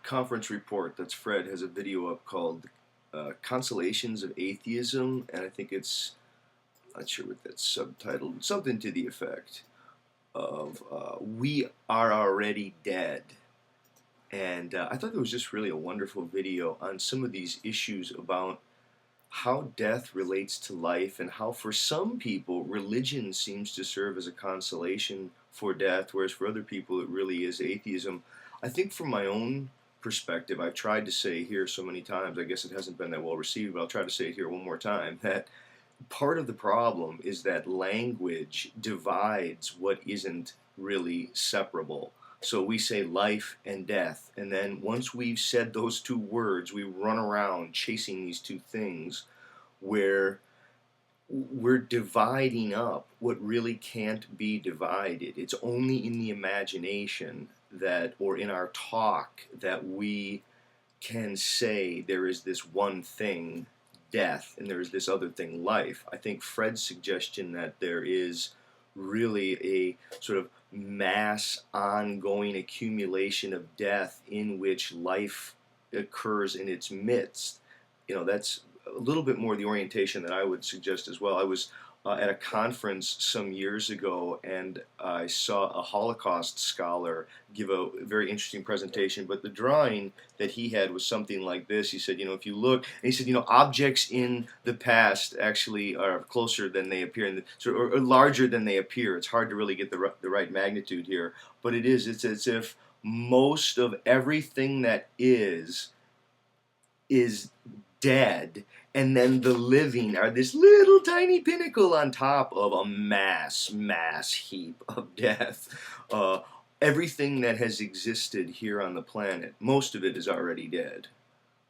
conference report that's Fred has a video up called Consolations of Atheism, and I think it's, I'm not sure what that's subtitled, something to the effect of We Are Already Dead. And I thought that was just really a wonderful video on some of these issues about how death relates to life, and how for some people religion seems to serve as a consolation for death, whereas for other people it really is atheism. I think from my own perspective, I've tried to say here so many times, I guess it hasn't been that well received, but I'll try to say it here one more time, that part of the problem is that language divides what isn't really separable. So we say life and death, and then once we've said those two words, we run around chasing these two things where we're dividing up what really can't be divided. It's only in the imagination that, or in our talk, that we can say there is this one thing, death, and there is this other thing, life. I think Fred's suggestion that there is really a sort of mass ongoing accumulation of death in which life occurs in its midst, that's a little bit more the orientation that I would suggest as well. I was at a conference some years ago, and I saw a Holocaust scholar give a very interesting presentation, but the drawing that he had was something like this. He said, if you look, and he said, objects in the past actually are closer than they appear, or larger than they appear. It's hard to really get the right magnitude here, but it's as if most of everything that is dead, and then the living are this little tiny pinnacle on top of a mass heap of death. Everything that has existed here on the planet, most of it is already dead.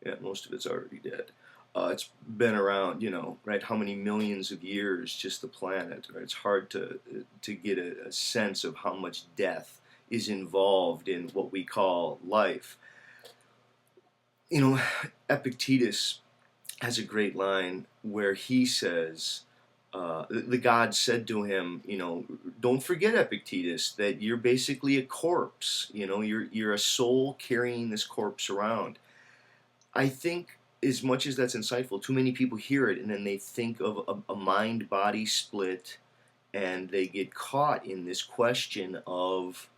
Yeah, most of it's already dead. It's been around, right? How many millions of years? Just the planet. Right? It's hard to get a sense of how much death is involved in what we call life. Epictetus has a great line where he says, the god said to him, don't forget, Epictetus, that you're basically a corpse. You're a soul carrying this corpse around. I think, as much as that's insightful, too many people hear it and then they think of a mind-body split, and they get caught in this question of,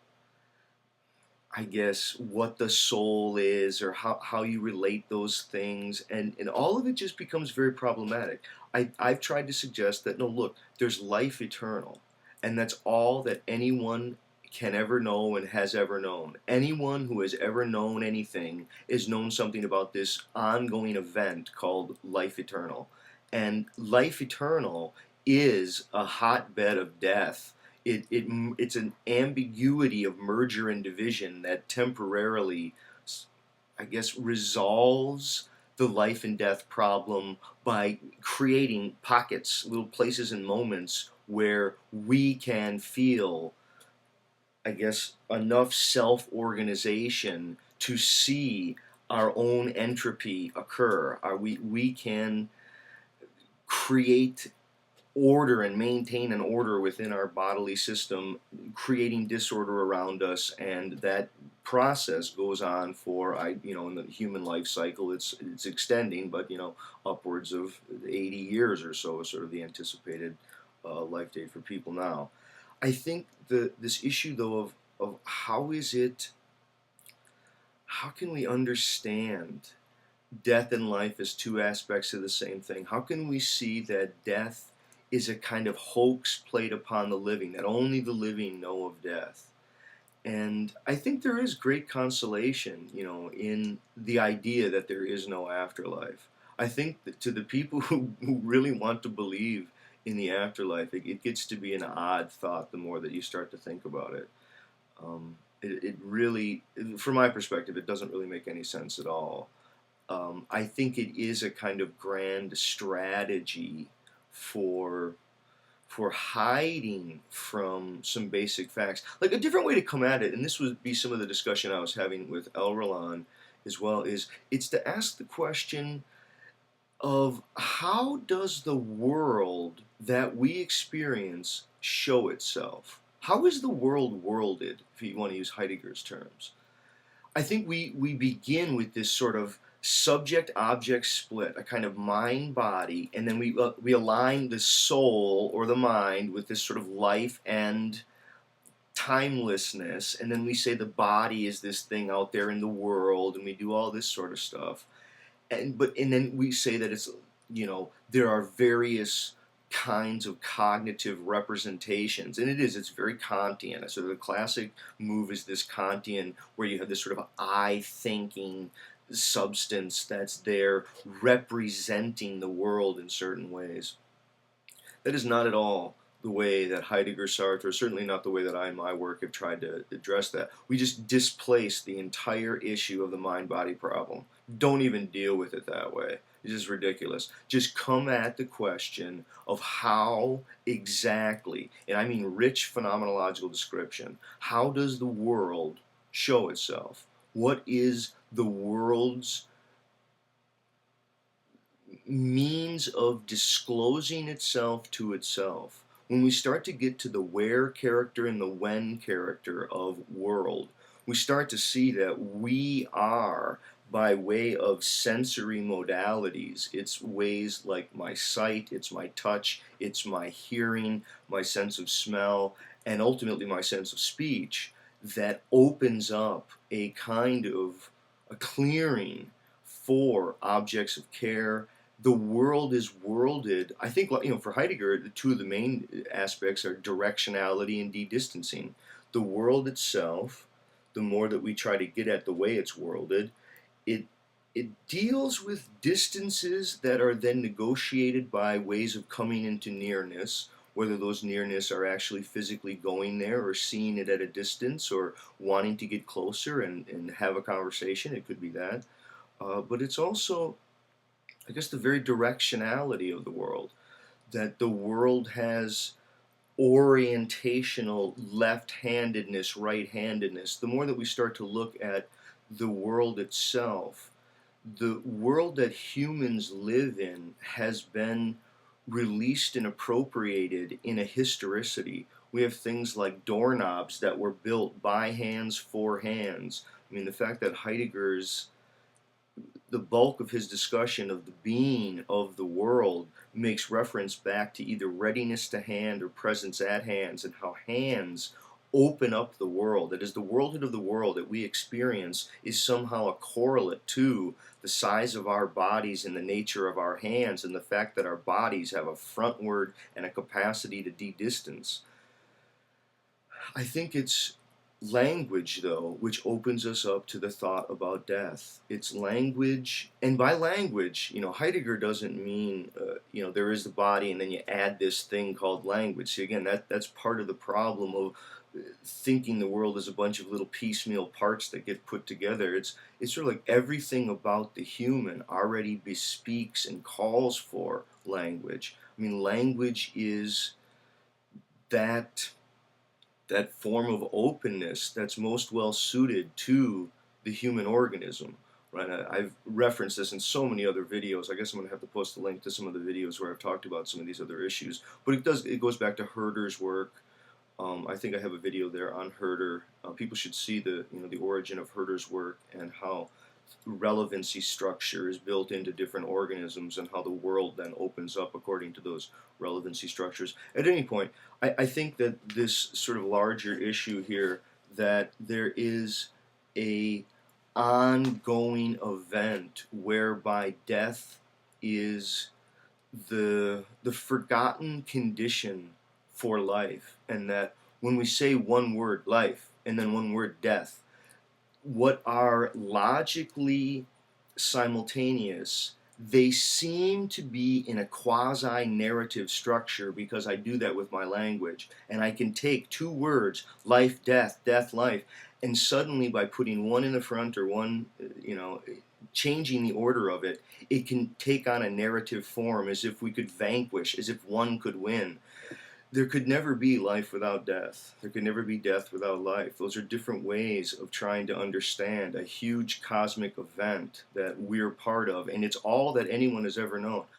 I guess, what the soul is, or how you relate those things, and all of it just becomes very problematic. I've tried to suggest that, no, look, there's life eternal, and that's all that anyone can ever know and has ever known. Anyone who has ever known anything has known something about this ongoing event called life eternal. And life eternal is a hotbed of death. It's an ambiguity of merger and division that temporarily, I guess, resolves the life and death problem by creating pockets, little places and moments where we can feel, I guess, enough self-organization to see our own entropy occur. We can create order and maintain an order within our bodily system, creating disorder around us, and that process goes on for, in the human life cycle, it's extending, but upwards of 80 years or so is sort of the anticipated life date for people now. I think this issue, though, of how can we understand death and life as two aspects of the same thing? How can we see that death is a kind of hoax played upon the living, that only the living know of death? And I think there is great consolation, in the idea that there is no afterlife. I think that to the people who really want to believe in the afterlife, it gets to be an odd thought the more that you start to think about it. It really, from my perspective, it doesn't really make any sense at all. I think it is a kind of grand strategy for hiding from some basic facts. Like, a different way to come at it, and this would be some of the discussion I was having with Elrelon as well, is it's to ask the question of, how does the world that we experience show itself? How is the world worlded, if you want to use Heidegger's terms? I think we begin with this sort of subject-object split, a kind of mind-body, and then we align the soul or the mind with this sort of life and timelessness, and then we say the body is this thing out there in the world, and we do all this sort of stuff, and then we say that it's, there are various kinds of cognitive representations, and it's very Kantian. So the classic move is this Kantian, where you have this sort of I thinking substance that's there representing the world in certain ways. That is not at all the way that Heidegger, Sartre, certainly not the way that I in my work have tried to address that. We just displace the entire issue of the mind-body problem. Don't even deal with it that way. It's just ridiculous. Just come at the question of how exactly, and I mean rich phenomenological description, how does the world show itself? What is the world's means of disclosing itself to itself? When we start to get to the where character and the when character of world, we start to see that we are, by way of sensory modalities, it's ways like my sight, it's my touch, it's my hearing, my sense of smell, and ultimately my sense of speech, that opens up a kind of a clearing for objects of care. The world is worlded. I think, for Heidegger, the two of the main aspects are directionality and de-distancing. The world itself, the more that we try to get at the way it's worlded, it deals with distances that are then negotiated by ways of coming into nearness, whether those nearness are actually physically going there or seeing it at a distance or wanting to get closer and have a conversation. It could be that. But it's also, I guess, the very directionality of the world, that the world has orientational left-handedness, right-handedness. The more that we start to look at the world itself, the world that humans live in has been released and appropriated in a historicity. We have things like doorknobs that were built by hands for hands. I mean, the fact that Heidegger's the bulk of his discussion of the being of the world makes reference back to either readiness to hand or presence at hands, and how hands open up the world. That is, the worldhood of the world that we experience is somehow a correlate to the size of our bodies and the nature of our hands, and the fact that our bodies have a frontward and a capacity to de-distance. I think it's language, though, which opens us up to the thought about death. It's language, and by language, Heidegger doesn't mean, there is the body and then you add this thing called language. See, again, that's part of the problem of thinking the world is a bunch of little piecemeal parts that get put together. It's sort of like everything about the human already bespeaks and calls for language. I mean, language is that form of openness that's most well suited to the human organism, right? I've referenced this in so many other videos. I guess I'm going to have to post a link to some of the videos where I've talked about some of these other issues. But it goes back to Herder's work. I think I have a video there on Herder. People should see the origin of Herder's work and how relevancy structure is built into different organisms, and how the world then opens up according to those relevancy structures. At any point, I think that this sort of larger issue here, that there is a ongoing event whereby death is the forgotten condition for life, and that when we say one word life and then one word death, what are logically simultaneous, they seem to be in a quasi-narrative structure, because I do that with my language, and I can take two words, life, death, death, life, and suddenly by putting one in the front or one, changing the order of it, it can take on a narrative form, as if we could vanquish, as if one could win. There could never be life without death. There could never be death without life. Those are different ways of trying to understand a huge cosmic event that we're part of, and it's all that anyone has ever known.